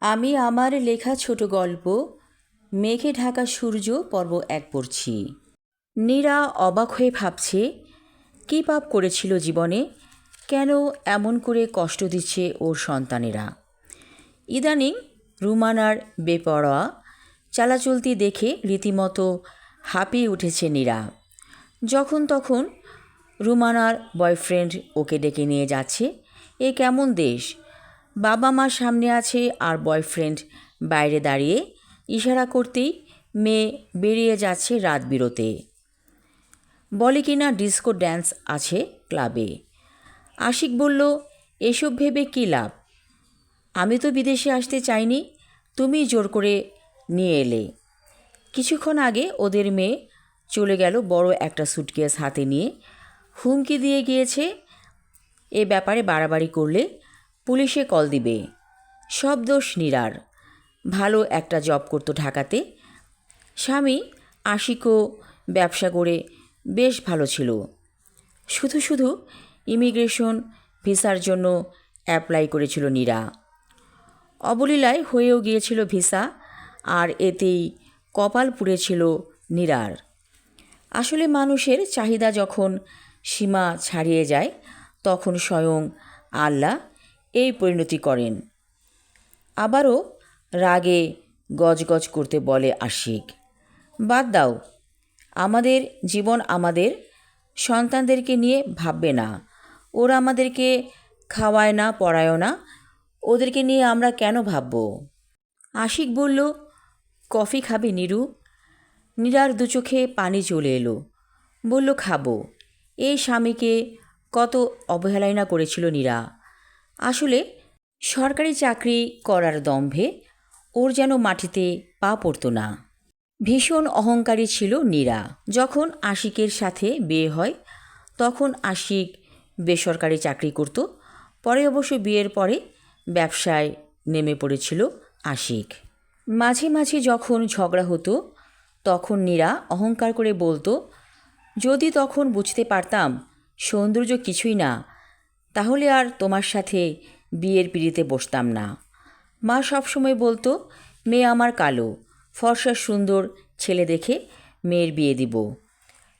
আমি আমার লেখা ছোট গল্প মেঘে ঢাকা সূর্য পর্ব ১ পড়ছি। নীরা অবাক হয়ে ভাবছে, কী পাপ করেছিল জীবনে, কেন এমন করে কষ্ট দিচ্ছে ওর সন্তানেরা। ইদানিং রুমানার বেপরোয়া চালাচলতি দেখে রীতিমতো হাঁপিয়ে উঠেছে নীরা। যখন তখন রুমানার বয়ফ্রেন্ড ওকে ডেকে নিয়ে যাচ্ছে। এ কেমন দেশ! বাবা মা সামনে আছে আর বয়ফ্রেন্ড বাইরে দাঁড়িয়ে ইশারা করতেই মেয়ে বেরিয়ে যাচ্ছে রাত বিরতে। বলে কিনা ডিস্কো ড্যান্স আছে ক্লাবে। আশিক বলল, এসব ভেবে কী লাভ, আমি তো বিদেশে আসতে চাইনি, তুমি জোর করে নিয়ে এলে। কিছুক্ষণ আগে ওদের মেয়ে চলে গেল বড় একটা সুটকেস হাতে নিয়ে, হুমকি দিয়ে গিয়েছে এ ব্যাপারে বাড়াবাড়ি করলে পুলিশে কল দিবে। সব দোষ নীরার। ভালো একটা জব করতো ঢাকাতে, স্বামী আশিকও ব্যবসা করে বেশ ভালো ছিল। শুধু শুধু ইমিগ্রেশন ভিসার জন্য অ্যাপ্লাই করেছিল নীরা। অবলীলায় হয়েও গিয়েছিল ভিসা, আর এতেই কপাল পুড়েছিল নীরার। আসলে মানুষের চাহিদা যখন সীমা ছাড়িয়ে যায় তখন স্বয়ং আল্লাহ এই পরিণতি করেন। আবারও রাগে গজগজ করতে বলে আশিক, বাদ দাও, আমাদের জীবন আমাদের সন্তানদেরকে নিয়ে ভাববে না। ওরা আমাদেরকে খাওয়ায় না, পড়ায়ও না, ওদেরকে নিয়ে আমরা কেন ভাবব। আশিক বলল, কফি খাবে নীরু? নীরার দু চোখে পানি চলে এলো। বলল, খাবো। এই স্বামীকে কত অবহেলাই না করেছিল নীরা। আসলে সরকারি চাকরি করার দম্ভে ওর যেন মাটিতে পা পড়তো না। ভীষণ অহংকারী ছিল নীরা। যখন আশিকের সাথে বিয়ে হয় তখন আশিক বেসরকারি চাকরি করত। পরে অবশ্য বিয়ের পরে ব্যবসায় নেমে পড়েছিল আশিক। মাঝে মাঝে যখন ঝগড়া হতো তখন নীরা অহংকার করে বলতো, যদি তখন বুঝতে পারতাম সৌন্দর্য কিছুই না, তাহলে আর তোমার সাথে বিয়ের পিঁড়িতে বসতাম না। মা সবসময় বলতো, মেয়ে আমার কালো, ফর্সা সুন্দর ছেলে দেখে মেয়ের বিয়ে দিব।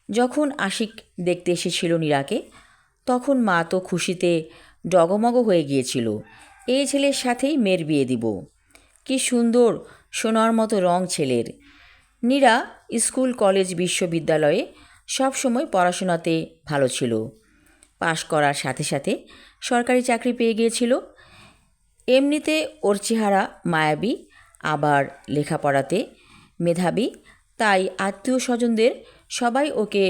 যখন আশিক দেখতে এসেছিল নীরাকে তখন মা তো খুশিতে ডগমগ হয়ে গিয়েছিল, এই ছেলের সাথেই মেয়ের বিয়ে দিব। কি সুন্দর সোনার মতো রং ছেলের। নীরা স্কুল কলেজ বিশ্ববিদ্যালয়ে সব সময় পড়াশোনাতে ভালো ছিল। পাশ করার সাথে সাথে সরকারি চাকরি পেয়ে গিয়েছিল। এমনিতে ওর চেহারা মায়াবী, আবার লেখাপড়াতে মেধাবী, তাই আত্মীয় স্বজনদের সবাই ওকে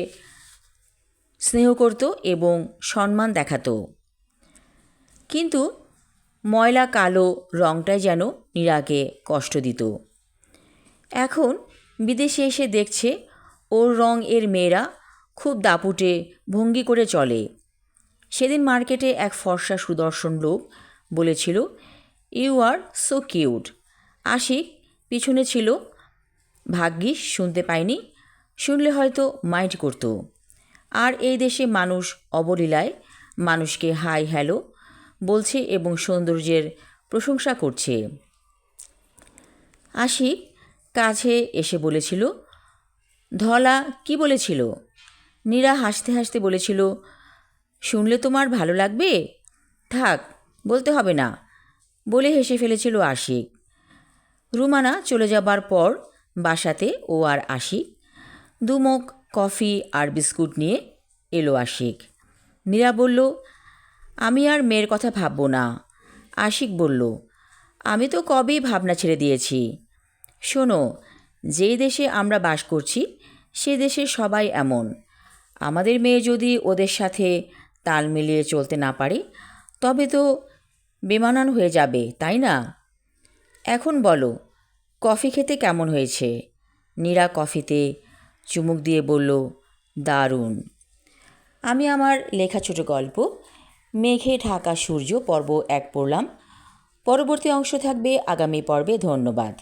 স্নেহ করত এবং সম্মান দেখাতো। কিন্তু ময়লা কালো রংটাই যেন নীরাকে কষ্ট দিত। এখন বিদেশে এসে দেখছে ওর রং এর মেয়েরা খুব দাপুটে ভঙ্গি করে চলে। সেদিন মার্কেটে এক ফর্সা সুদর্শন লোক বলেছিল, you are so cute. Ashiq পিছনে ছিল, ভাগ্যিস শুনতে পায়নি, শুনলে হয়তো মাইন্ড করত। আর এই দেশে মানুষ অবলীলায় মানুষকে হাই হ্যালো বলছে এবং সৌন্দর্যের প্রশংসা করছে। আশিক কাছে এসে বলেছিল, ধলা কি বলেছিল? নীরা হাসতে হাসতে বলেছিল, শুনলে তোমার ভালো লাগবে, থাক বলতে হবে না, বলে হেসে ফেলেছিল আশিক। রুমানা চলে যাবার পর বাসাতে ও আর আশিক দুমুখ কফি আর বিস্কুট নিয়ে এলো আশিক। নীরা বলল, আমি আর মেয়ের কথা ভাববো না। আশিক বলল, আমি তো কবেই ভাবনা ছেড়ে দিয়েছি। শোনো, যেই দেশে আমরা বাস করছি সে দেশে সবাই এমন। আমাদের মেয়ে যদি ওদের সাথে তাল মিলিয়ে চলতে না পারে তবে তো বেমানান হয়ে যাবে, তাই না? এখন বলো, কফি খেতে কেমন হয়েছে? নীরা কফিতে চুমুক দিয়ে বলল, দারুণ। আমি আমার লেখা ছোট গল্প মেঘে ঢাকা সূর্য পর্ব ১ পড়লাম। পরবর্তী অংশ থাকবে আগামী পর্বে। ধন্যবাদ।